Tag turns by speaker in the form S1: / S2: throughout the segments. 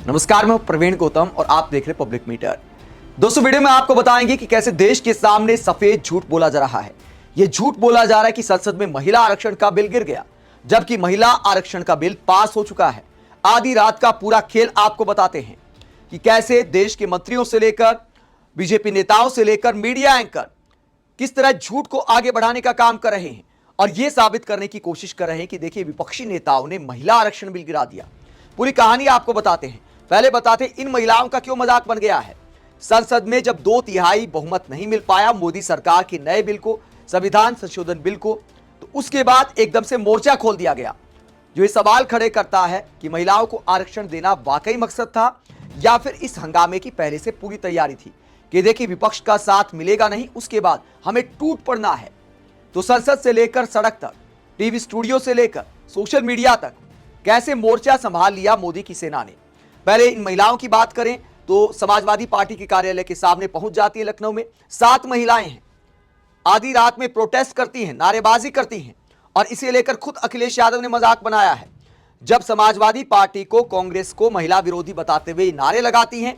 S1: नमस्कार, मैं प्रवीण गौतम और आप देख रहे पब्लिक मीटर। दोस्तों, वीडियो में आपको बताएंगे कि कैसे देश के सामने सफेद झूठ बोला जा रहा है। यह झूठ बोला जा रहा है कि संसद में महिला आरक्षण का बिल गिर गया, जबकि महिला आरक्षण का बिल पास हो चुका है। आधी रात का पूरा खेल आपको बताते हैं कि कैसे देश के मंत्रियों से लेकर बीजेपी नेताओं से लेकर मीडिया एंकर किस तरह झूठ को आगे बढ़ाने का काम कर रहे हैं और यह साबित करने की कोशिश कर रहे हैं कि देखिए, विपक्षी नेताओं ने महिला आरक्षण बिल गिरा दिया। पूरी कहानी आपको बताते हैं। पहले बताते हैं इन महिलाओं का क्यों मजाक बन गया है। संसद में जब 2/3 बहुमत नहीं मिल पाया मोदी सरकार के नए बिल को, संविधान संशोधन बिल को, तो उसके बाद एकदम से मोर्चा खोल दिया गया, जो ये सवाल खड़े करता है कि महिलाओं को आरक्षण देना वाकई मकसद था या फिर इस हंगामे की पहले से पूरी तैयारी थी कि देखिए, विपक्ष का साथ मिलेगा नहीं, उसके बाद हमें टूट पड़ना है। तो संसद से लेकर सड़क तक, टीवी स्टूडियो से लेकर सोशल मीडिया तक कैसे मोर्चा संभाल लिया मोदी की सेना ने। पहले इन महिलाओं की बात करें तो समाजवादी पार्टी के कार्यालय के सामने पहुंच जाती है लखनऊ में। 7 महिलाएं हैं, आधी रात में प्रोटेस्ट करती हैं, नारेबाजी करती हैं और इसे लेकर खुद अखिलेश यादव ने मजाक बनाया है। जब समाजवादी पार्टी को, कांग्रेस को महिला विरोधी बताते हुए नारे लगाती हैं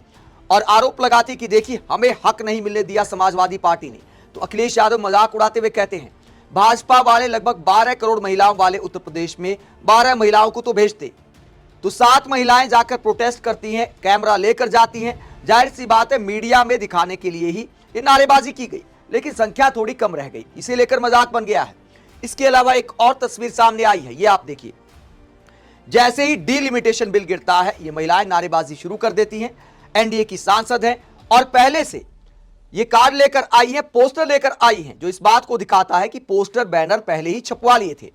S1: और आरोप लगाती कि देखिए, हमें हक नहीं मिलने दिया समाजवादी पार्टी ने, तो अखिलेश यादव मजाक उड़ाते हुए कहते हैं, भाजपा वाले लगभग 12 करोड़ महिलाओं वाले उत्तर प्रदेश में 12 महिलाओं को तो भेजते। तो 7 महिलाएं जाकर प्रोटेस्ट करती हैं, कैमरा लेकर जाती हैं। जाहिर सी बात है, मीडिया में दिखाने के लिए ही ये नारेबाजी की गई, लेकिन संख्या थोड़ी कम रह गई, इसे लेकर मजाक बन गया है। इसके अलावा एक और तस्वीर सामने आई है, ये आप देखिए। जैसे ही डिलिमिटेशन बिल गिरता है, ये महिलाएं नारेबाजी शुरू कर देती हैं। एनडीए की सांसद हैं और पहले से ये कार्ड लेकर आई हैं, पोस्टर लेकर आई हैं, जो इस बात को दिखाता है कि पोस्टर बैनर पहले ही छपवा लिए थे।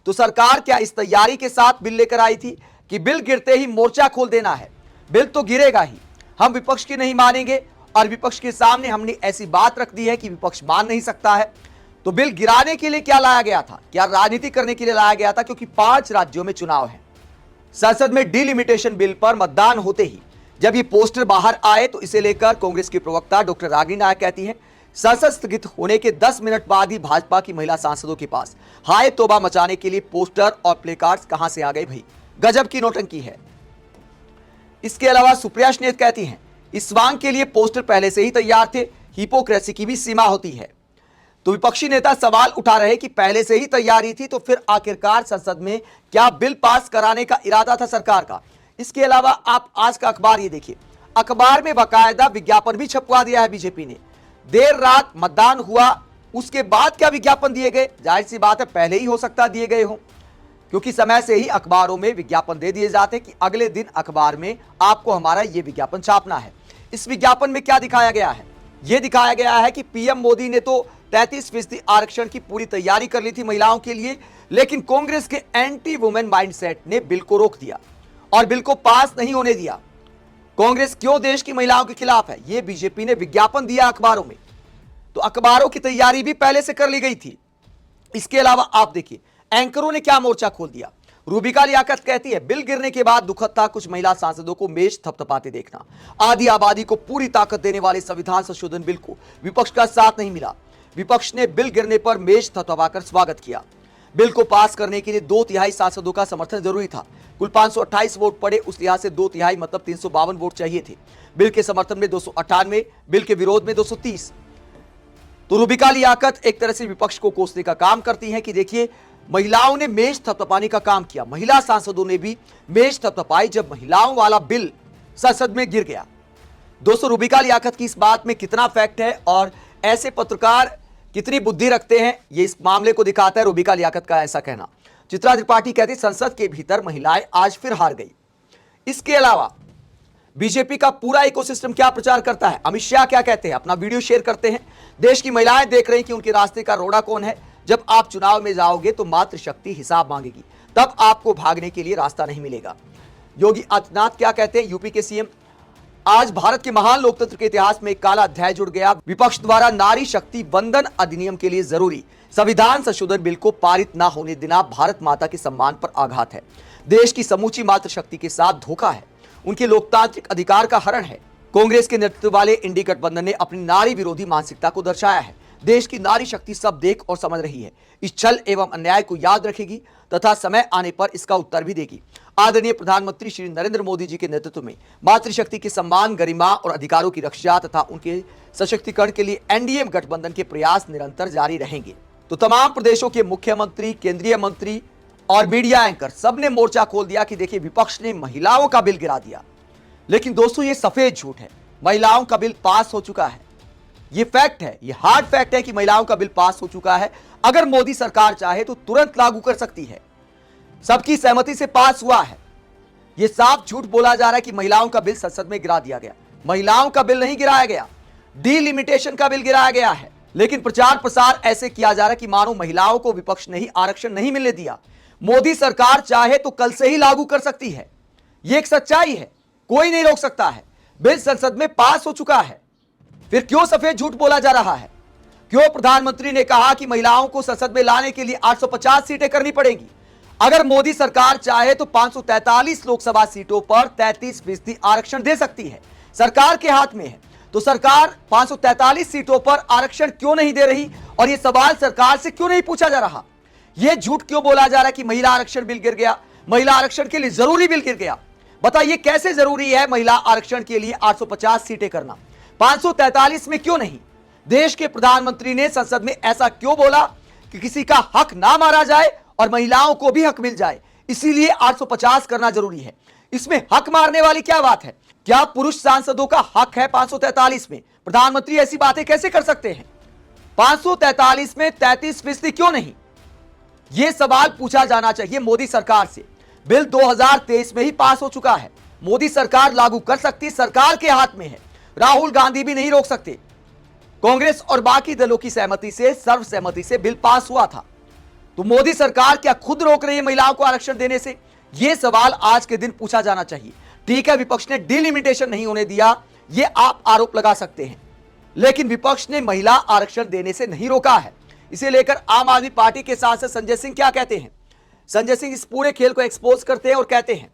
S1: तो सरकार क्या इस तैयारी के साथ बिल लेकर आई थी कि बिल गिरते ही मोर्चा खोल देना है? बिल तो गिरेगा ही, हम विपक्ष की नहीं मानेंगे और विपक्ष के सामने हमने ऐसी बात रख दी है कि विपक्ष मान नहीं सकता है। तो बिल गिराने के लिए क्या लाया गया था? क्या राजनीति करने के लिए लाया गया था? क्योंकि 5 राज्यों में चुनाव है। संसद में डिलिमिटेशन बिल पर मतदान होते ही जब ये पोस्टर बाहर आए तो इसे लेकर कांग्रेस की प्रवक्ता डॉक्टर रागिनी नायक कहती हैं, संसद स्थगित होने के 10 मिनट बाद ही भाजपा की महिला सांसदों के पास हाय तौबा मचाने के लिए पोस्टर और प्ले कार्ड्स कहां से आ गए भाई? गजब की नौटंकी है। इसके अलावा सुप्रिया स्नेत कहती हैं, इस मांग के लिए पोस्टर पहले से ही तैयार थे, हिपोक्रेसी की भी सीमा होती है। तो विपक्षी नेता सवाल उठा रहे कि पहले से ही तैयारी थी, तो फिर आखिरकार संसद में क्या बिल पास कराने का इरादा था सरकार का? इसके अलावा आप आज का अखबार ये देखिए, अखबार में बाकायदा विज्ञापन भी छपवा दिया है बीजेपी ने। देर रात मतदान हुआ, उसके बाद क्या विज्ञापन दिए गए? जाहिर सी बात है, पहले ही हो सकता दिए गए हो, क्योंकि समय से ही अखबारों में विज्ञापन दे दिए जाते हैं कि अगले दिन अखबार में आपको हमारा यह विज्ञापन छापना है। इस विज्ञापन में क्या दिखाया गया है? यह दिखाया गया है कि पीएम मोदी ने तो 33% आरक्षण की पूरी तैयारी कर ली थी महिलाओं के लिए, लेकिन कांग्रेस के एंटी वुमेन माइंडसेट ने बिल को रोक दिया और बिल को पास नहीं होने दिया। कांग्रेस क्यों देश की महिलाओं के खिलाफ है? यह बीजेपी ने विज्ञापन दिया अखबारों में, तो अखबारों की तैयारी भी पहले से कर ली गई थी। इसके अलावा आप देखिए, एंकरों ने क्या मोर्चा खोल दिया। रूबिका लियाकत कहती है, बिल गिरने के बाद दुखद था कुछ महिला सांसदों को मेज थपथपाते देखना। आधी आबादी को पूरी ताकत देने वाले संविधान संशोधन बिल को विपक्ष का साथ नहीं मिला। विपक्ष ने बिल गिरने पर मेज थपथपाकर स्वागत किया। बिल को पास करने के लिए 2/3 सांसदों का समर्थन जरूरी था। कुल 528 वोट पड़े, उस लिहाज से 2/3 मतलब 352 वोट चाहिए थे। बिल के समर्थन में 298, बिल के विरोध में 230। तो रूबिका लियाकत एक तरह से विपक्ष को कोसने का काम करती हैं कि देखिए, महिलाओं ने मेज थपथपाने का काम किया, महिला सांसदों ने भी मेज थपथपाई जब महिलाओं वाला बिल संसद में गिर गया। दोस्तों, रूबिका लियाकत की इस बात में कितना फैक्ट है और ऐसे पत्रकार कितनी बुद्धि रखते हैं, ये इस मामले को दिखाता है रूबिका लियाकत का ऐसा कहना। चित्रा त्रिपाठी कहती, संसद के भीतर महिलाएं आज फिर हार गई। इसके अलावा बीजेपी का पूरा इकोसिस्टम क्या प्रचार करता है, अमित शाह क्या कहते हैं, अपना वीडियो शेयर करते हैं। देश की महिलाएं देख रही कि उनके रास्ते का रोड़ा कौन है। जब आप चुनाव में जाओगे तो मातृशक्ति हिसाब मांगेगी, तब आपको भागने के लिए रास्ता नहीं मिलेगा। योगी आदित्यनाथ क्या कहते हैं, यूपी के सीएम, आज भारत के महान लोकतंत्र के इतिहास में एक काला अध्याय जुड़ गया। विपक्ष द्वारा नारी शक्ति वंदन अधिनियम के लिए जरूरी संविधान संशोधन बिल को पारित न होने देना भारत माता के सम्मान पर आघात है। देश की समूची मातृशक्ति के साथ धोखा है, उनके लोकतांत्रिक अधिकार का हरण है। कांग्रेस के नेतृत्व वाले इंडी गठबंधन ने अपनी नारी विरोधी मानसिकता को दर्शाया है। देश की नारी शक्ति सब देख और समझ रही है, इस छल एवं अन्याय को याद रखेगी तथा समय आने पर इसका उत्तर भी देगी। आदरणीय प्रधानमंत्री श्री नरेंद्र मोदी जी के नेतृत्व में मातृशक्ति के सम्मान, गरिमा और अधिकारों की रक्षा तथा उनके सशक्तिकरण के लिए एनडीए गठबंधन के प्रयास निरंतर जारी रहेंगे। तो तमाम प्रदेशों के मुख्यमंत्री, केंद्रीय मंत्री और मीडिया एंकर सबने मोर्चा खोल दिया कि देखिए विपक्ष ने महिलाओं का बिल गिरा दिया। लेकिन दोस्तों ये सफेद झूठ है। महिलाओं का बिल पास हो चुका है, ये फैक्ट है, ये हार्ड फैक्ट है कि महिलाओं का बिल पास हो चुका है। अगर मोदी सरकार चाहे तो तुरंत लागू कर सकती है, सबकी सहमति से पास हुआ है। यह साफ झूठ बोला जा रहा है कि महिलाओं का बिल संसद में गिरा दिया गया। महिलाओं का बिल नहीं गिराया गया, डिलिमिटेशन का बिल गिराया गया है। लेकिन प्रचार प्रसार ऐसे किया जा रहा है कि मानो महिलाओं को विपक्ष ने ही आरक्षण नहीं मिलने दिया। मोदी सरकार चाहे तो कल से ही लागू कर सकती है, यह एक सच्चाई है, कोई नहीं रोक सकता है। बिल संसद में पास हो चुका है, फिर क्यों सफेद झूठ बोला जा रहा है? क्यों प्रधानमंत्री ने कहा कि महिलाओं को संसद में लाने के लिए 850 सीटें करनी पड़ेंगी? अगर मोदी सरकार चाहे तो 543 लोकसभा सीटों पर 33% आरक्षण दे सकती है, सरकार के हाथ में है। तो सरकार 543 सीटों पर आरक्षण क्यों नहीं दे रही? और यह सवाल सरकार से क्यों नहीं पूछा जा रहा? यह झूठ क्यों बोला जा रहा है कि महिला आरक्षण बिल गिर गया, महिला आरक्षण के लिए जरूरी बिल गिर गया? बताइए कैसे जरूरी है महिला आरक्षण के लिए 850 सीटें करना, 543 में क्यों नहीं? देश के प्रधानमंत्री ने संसद में ऐसा क्यों बोला कि किसी का हक ना मारा जाए और महिलाओं को भी हक मिल जाए, इसीलिए 850 करना जरूरी है। इसमें हक मारने वाली क्या बात है? क्या पुरुष सांसदों का हक है 543 में? प्रधानमंत्री ऐसी बातें कैसे कर सकते हैं? 543 में 33% क्यों नहीं? यह सवाल पूछा जाना चाहिए मोदी सरकार से। बिल 2023 में ही पास हो चुका है, मोदी सरकार लागू कर सकती, सरकार के हाथ में है। राहुल गांधी भी नहीं रोक सकते। कांग्रेस और बाकी दलों की सहमति से, सर्वसहमति से बिल पास हुआ था। तो मोदी सरकार क्या खुद रोक रही है महिलाओं को आरक्षण देने से? यह सवाल आज के दिन पूछा जाना चाहिए। ठीक है, विपक्ष ने डिलिमिटेशन नहीं होने दिया, यह आप आरोप लगा सकते हैं, लेकिन विपक्ष ने महिला आरक्षण देने से नहीं रोका है। इसे लेकर आम आदमी पार्टी के सांसद संजय सिंह क्या कहते हैं? संजय सिंह इस पूरे खेल को एक्सपोज करते हैं और कहते हैं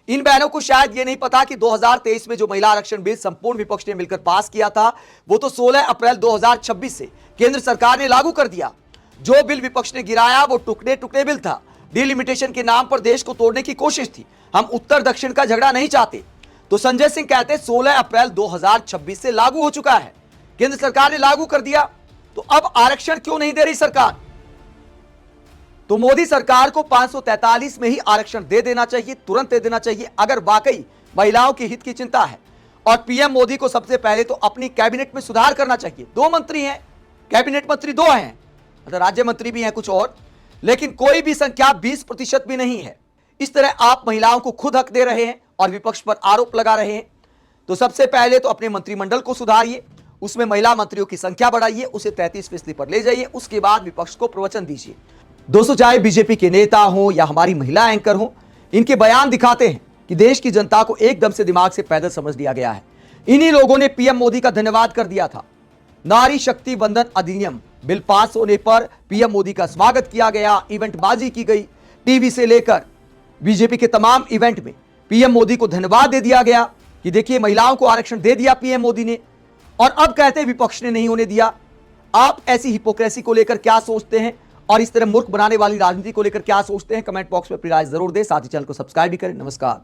S1: इन बहनों को शायद यह नहीं पता कि 2023 में जो महिला आरक्षण बिल संपूर्ण विपक्ष ने मिलकर पास किया था, वो तो 16 अप्रैल 2026 से केंद्र सरकार ने लागू कर दिया। जो बिल विपक्ष ने गिराया वो टुकड़े टुकड़े बिल था, डिलिमिटेशन के नाम पर देश को तोड़ने की कोशिश थी। हम उत्तर दक्षिण का झगड़ा नहीं चाहते। तो संजय सिंह कहते 16 अप्रैल 2026 से लागू हो चुका है, केंद्र सरकार ने लागू कर दिया, तो अब आरक्षण क्यों नहीं दे रही सरकार? तो मोदी सरकार को 543 में ही आरक्षण दे देना चाहिए, तुरंत दे देना चाहिए, अगर वाकई महिलाओं के हित की चिंता है। और पीएम मोदी को सबसे पहले तो अपनी कैबिनेट में सुधार करना चाहिए। 2 मंत्री हैं, कैबिनेट मंत्री 2 हैं, मतलब राज्य मंत्री भी हैं कुछ और, लेकिन कोई भी संख्या 20% भी नहीं है। इस तरह आप महिलाओं को खुद हक दे रहे हैं और विपक्ष पर आरोप लगा रहे हैं। तो सबसे पहले तो अपने मंत्रिमंडल को सुधारिए, उसमें महिला मंत्रियों की संख्या बढ़ाइए, उसे 33% पर ले जाइए, उसके बाद विपक्ष को प्रवचन दीजिए। दोस्तों, चाहे बीजेपी के नेता हो या हमारी महिला एंकर हो, इनके बयान दिखाते हैं कि देश की जनता को एकदम से दिमाग से पैदल समझ लिया गया है। इन्हीं लोगों ने पीएम मोदी का धन्यवाद कर दिया था। नारी शक्ति बंधन अधिनियम बिल पास होने पर पीएम मोदी का स्वागत किया गया, इवेंट बाजी की गई, टीवी से लेकर बीजेपी के तमाम इवेंट में पीएम मोदी को धन्यवाद दे दिया गया कि देखिए महिलाओं को आरक्षण दे दिया पीएम मोदी ने। और अब कहते हैं विपक्ष ने नहीं होने दिया। आप ऐसी हिपोक्रेसी को लेकर क्या सोचते हैं और इस तरह मूर्ख बनाने वाली राजनीति को लेकर क्या सोचते हैं? कमेंट बॉक्स में अपनी राय जरूर दें, साथ ही चैनल को सब्सक्राइब भी करें। नमस्कार।